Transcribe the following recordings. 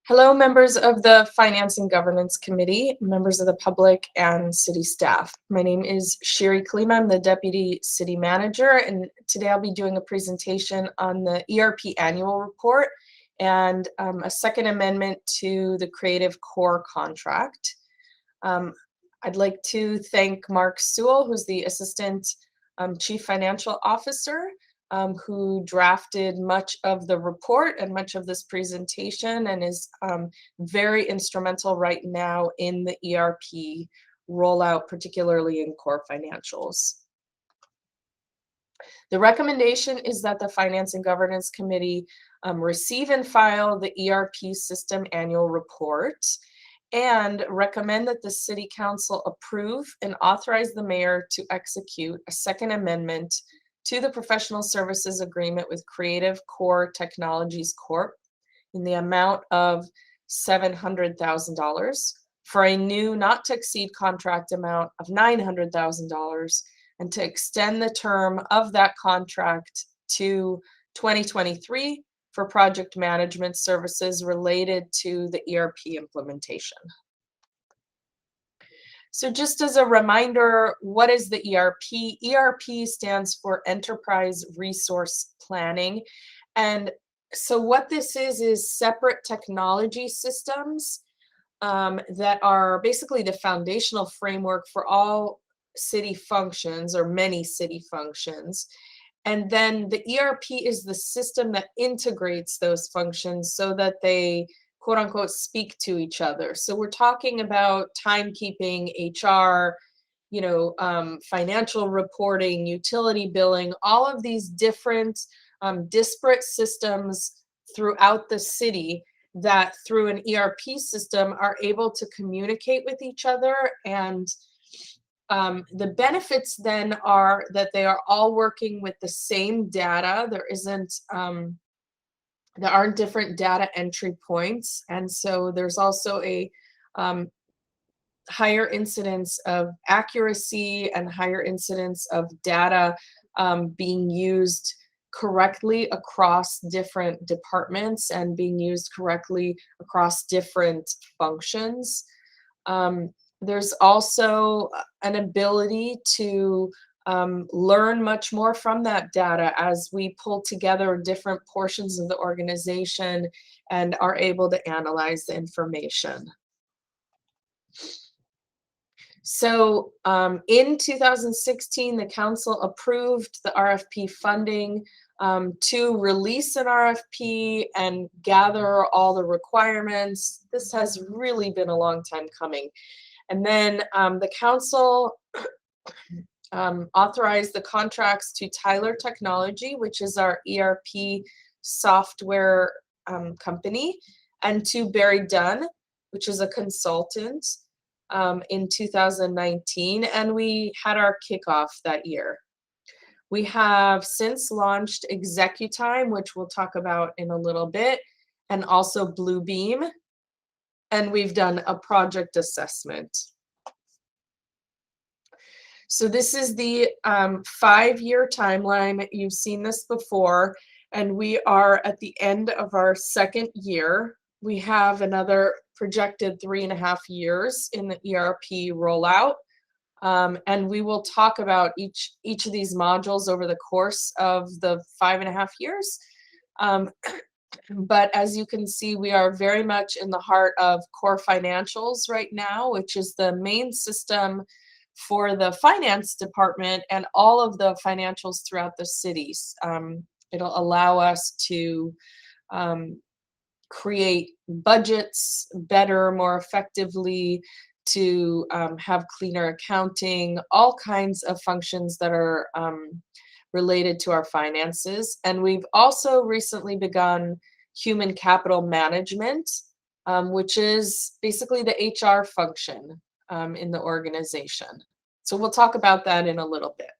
Hello, members of the Finance and Governance Committee, members of the public, and city staff. My name is Sherry Klima. I'm the Deputy City Manager, and today I'll be doing a presentation on the ERP Annual Report and a second amendment to the Creative Core contract. I'd like to thank Mark Sewell, who's the Assistant Chief Financial Officer, who drafted much of the report and much of this presentation and is very instrumental right now in the ERP rollout, particularly in core financials. The recommendation is that the Finance and Governance Committee receive and file the ERP system annual report and recommend that the City Council approve and authorize the mayor to execute a second amendment to the professional services agreement with Creative Core Technologies Corp. In the amount of $700,000 for a new not to exceed contract amount of $900,000 and to extend the term of that contract to 2023 for project management services related to the ERP implementation. So just as a reminder, what is the ERP? ERP stands for Enterprise Resource Planning. And so what this is separate technology systems that are basically the foundational framework for all city functions or many city functions. And then the ERP is the system that integrates those functions so that they quote unquote speak to each other. So we're talking about timekeeping, HR, financial reporting, utility billing, all of these different disparate systems throughout the city that through an ERP system are able to communicate with each other. And the benefits then are that they are all working with the same data. There aren't different data entry points. And so there's also a higher incidence of accuracy and higher incidence of data being used correctly across different departments and being used correctly across different functions. There's also an ability to learn much more from that data as we pull together different portions of the organization and are able to analyze the information. So in 2016, the council approved the RFP funding to release an RFP and gather all the requirements. This has really been a long time coming. And then the council authorized the contracts to Tyler Technology, which is our ERP software company, and to Barry Dunn, which is a consultant, in 2019, and we had our kickoff that year. We have since launched Executime, which we'll talk about in a little bit, and also Bluebeam, and we've done a project assessment. So this is the 5-year timeline. You've seen this before, and we are at the end of our second year. We have another projected 3.5 years in the ERP rollout, and we will talk about each of these modules over the course of the 5.5 years. But as you can see, we are very much in the heart of core financials right now, which is the main system for the finance department and all of the financials throughout the cities. It'll allow us to create budgets better, more effectively, to have cleaner accounting, all kinds of functions that are related to our finances. And we've also recently begun human capital management, which is basically the HR function in the organization. So we'll talk about that in a little bit.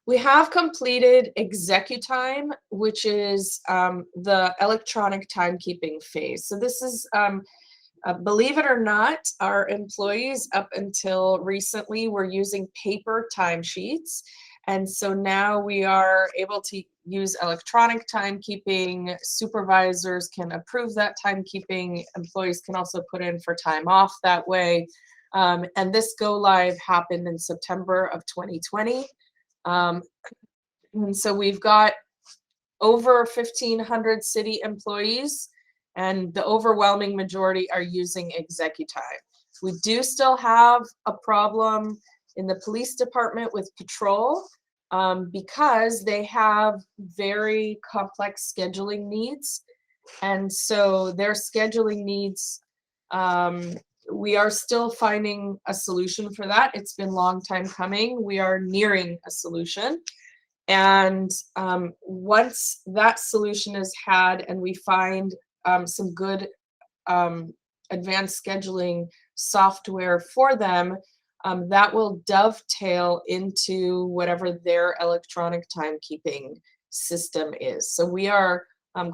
We have completed Executime, which is the electronic timekeeping phase. So this is, believe it or not, our employees up until recently were using paper timesheets. And so now we are able to use electronic timekeeping. Supervisors can approve that timekeeping. Employees can also put in for time off that way. And this go live happened in September of 2020. And so we've got over 1,500 city employees, and the overwhelming majority are using ExecuTime. We do still have a problem in the police department with patrol because they have very complex scheduling needs. And so their scheduling needs, we are still finding a solution for that. It's been a long time coming. We are nearing a solution. And once that solution is had and we find some good advanced scheduling software for them, that will dovetail into whatever their electronic timekeeping system is. So we are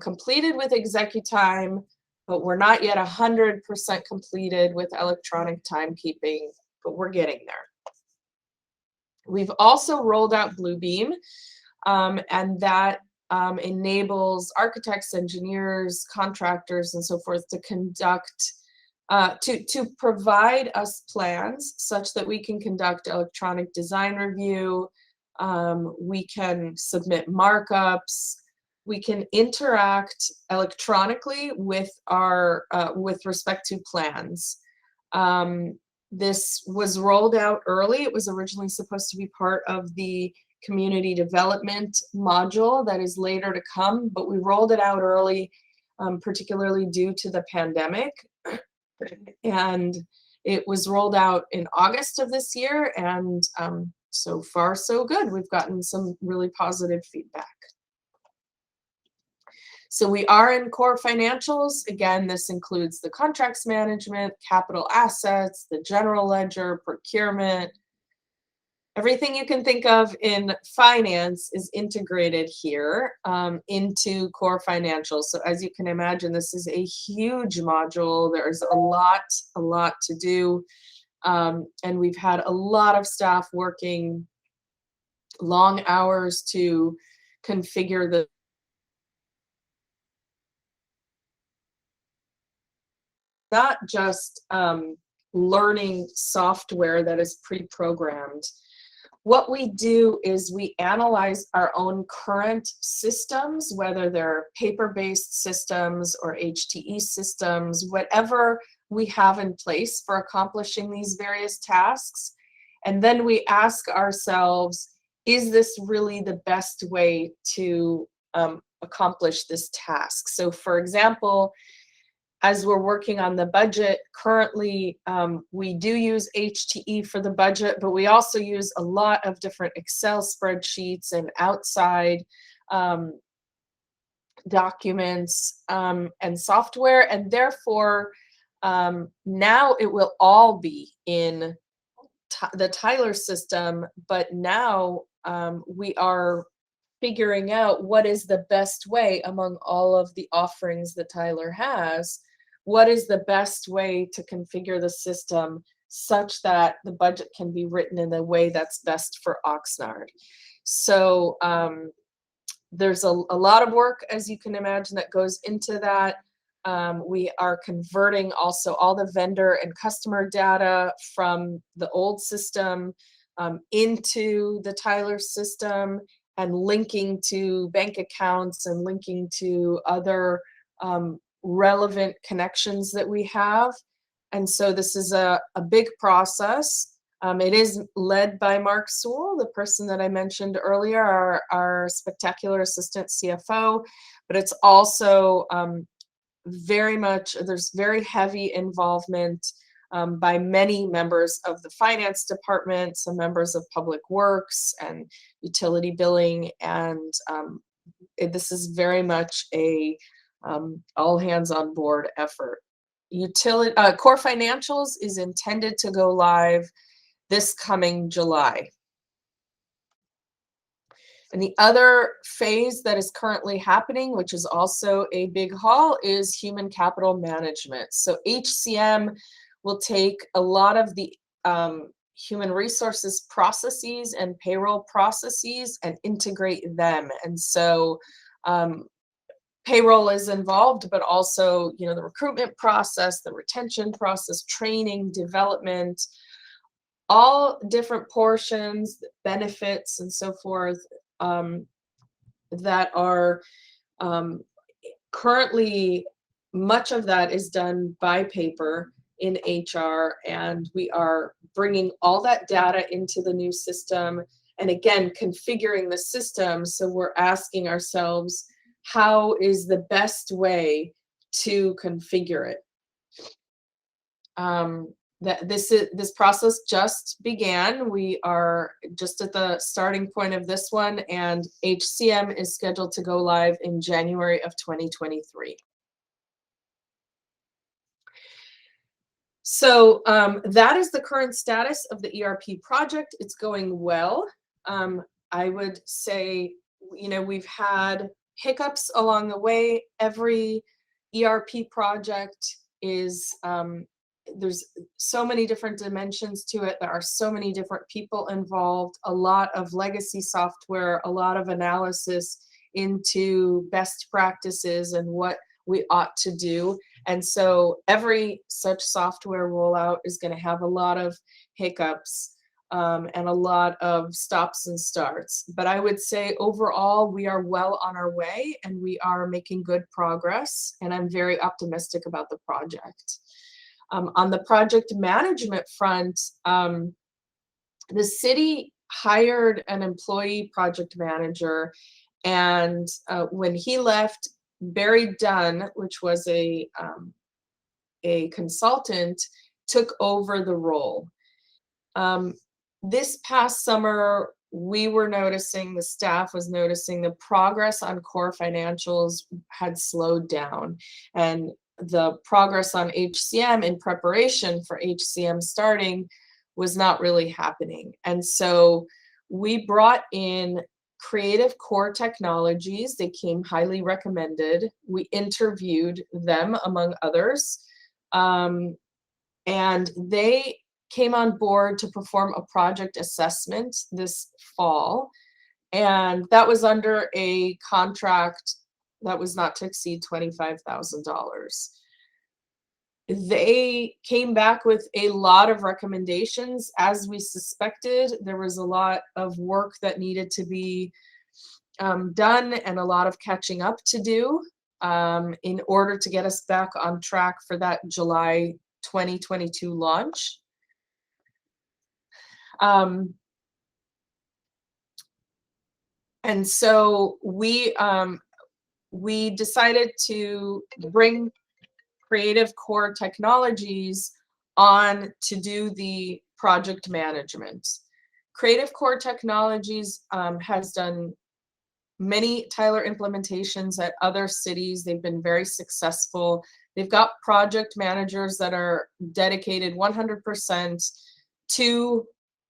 completed with ExecuTime, but we're not yet 100% completed with electronic timekeeping, but we're getting there. We've also rolled out Bluebeam, and that enables architects, engineers, contractors, and so forth to conduct, to provide us plans such that we can conduct electronic design review, we can submit markups, we can interact electronically with our, with respect to plans. This was rolled out early. It was originally supposed to be part of the community development module that is later to come, but we rolled it out early, particularly due to the pandemic. And it was rolled out in August of this year, and so far so good. We've gotten some really positive feedback. So we are in core financials. Again, this includes the contracts management, capital assets, the general ledger, procurement. Everything you can think of in finance is integrated here into core financials. So as you can imagine, this is a huge module. There's a lot to do. And we've had a lot of staff working long hours to configure the not just learning software that is pre-programmed. What we do is we analyze our own current systems, whether they're paper-based systems or HTE systems, whatever we have in place for accomplishing these various tasks. And then we ask ourselves, is this really the best way to accomplish this task? So for example, as we're working on the budget, currently we do use HTE for the budget, but we also use a lot of different Excel spreadsheets and outside documents and software, and therefore now it will all be in the Tyler system, but now we are figuring out what is the best way among all of the offerings that Tyler has. What is the best way to configure the system such that the budget can be written in the way that's best for Oxnard? So there's a lot of work, as you can imagine, that goes into that. We are converting also all the vendor and customer data from the old system into the Tyler system, and linking to bank accounts and linking to other relevant connections that we have. And so this is a big process. It is led by Mark Sewell, the person that I mentioned earlier, our spectacular assistant CFO, but it's also very much, there's very heavy involvement by many members of the finance department, some members of public works and utility billing, and this is very much a all hands on board effort. Core Financials is intended to go live this coming July. And the other phase that is currently happening, which is also a big haul, is human capital management. So HCM will take a lot of the human resources processes and payroll processes and integrate them. And so payroll is involved, but also, the recruitment process, the retention process, training, development, all different portions, benefits, and so forth, that are currently, much of that is done by paper in HR, and we are bringing all that data into the new system, and again, configuring the system. So we're asking ourselves, how is the best way to configure it? This process just began. We are just at the starting point of this one, and HCM is scheduled to go live in January of 2023. So that is the current status of the ERP project. It's going well. I would say, we've had hiccups along the way. Every ERP project is, there's so many different dimensions to it. There are so many different people involved, a lot of legacy software, a lot of analysis into best practices and what we ought to do. And so every such software rollout is going to have a lot of hiccups and a lot of stops and starts. But I would say overall, we are well on our way and we are making good progress. And I'm very optimistic about the project. On the project management front, the city hired an employee project manager, and when he left, Barry Dunn, which was a consultant, took over the role. This past summer, we were noticing, the staff was noticing, the progress on core financials had slowed down, and the progress on HCM in preparation for HCM starting was not really happening. And so we brought in Creative Core Technologies. They came highly recommended. We interviewed them, among others, and they came on board to perform a project assessment this fall. And that was under a contract that was not to exceed $25,000. They came back with a lot of recommendations. As we suspected, there was a lot of work that needed to be done and a lot of catching up to do in order to get us back on track for that July 2022 launch. And so we decided to bring Creative Core Technologies on to do the project management. Creative Core Technologies has done many Tyler implementations at other cities. They've been very successful. They've got project managers that are dedicated 100% to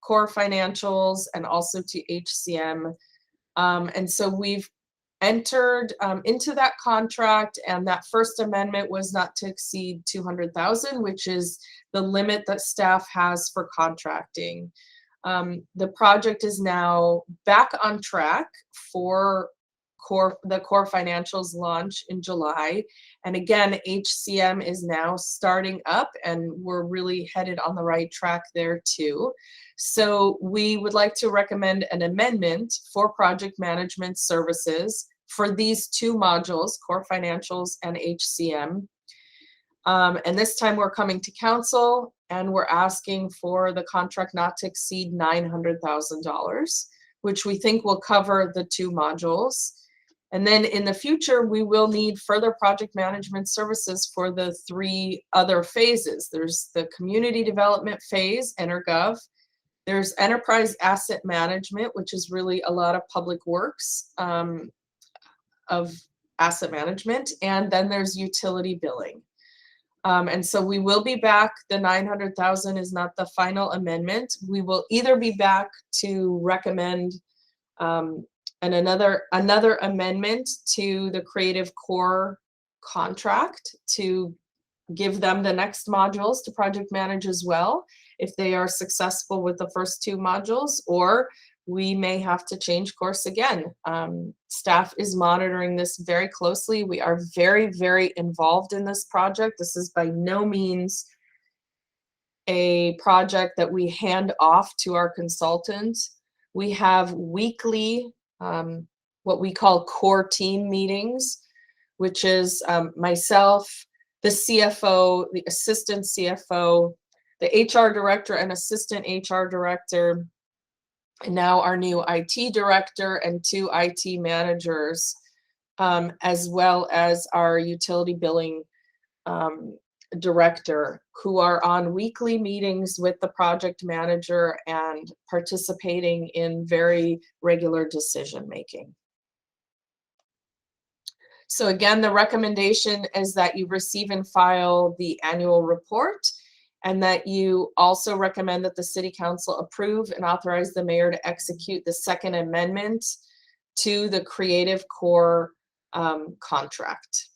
core financials and also to HCM. And so we've entered into that contract, and that first amendment was not to exceed 200,000, which is the limit that staff has for contracting. The project is now back on track for the core financials launch in July. And again, HCM is now starting up, and we're really headed on the right track there too. So we would like to recommend an amendment for project management services for these two modules, core financials and HCM. And this time we're coming to council and we're asking for the contract not to exceed $900,000, which we think will cover the two modules. And then in the future, we will need further project management services for the three other phases. There's the community development phase, EnerGov. There's enterprise asset management, which is really a lot of public works of asset management. And then there's utility billing. And so we will be back. The 900,000 is not the final amendment. We will either be back to recommend another amendment to the Creative Core contract to give them the next modules to project manage as well. if they are successful with the first two modules, or we may have to change course again. Staff is monitoring this very closely. We are very, very involved in this project. This is by no means a project that we hand off to our consultants. We have weekly, what we call core team meetings, which is myself, the CFO, the assistant CFO, the HR director and assistant HR director, and now our new IT director and 2 IT managers, as well as our utility billing director, who are on weekly meetings with the project manager and participating in very regular decision making. So again, the recommendation is that you receive and file the annual report, and that you also recommend that the City Council approve and authorize the mayor to execute the second amendment to the Creative Core contract.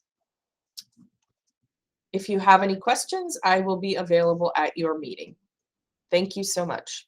If you have any questions, I will be available at your meeting. Thank you so much.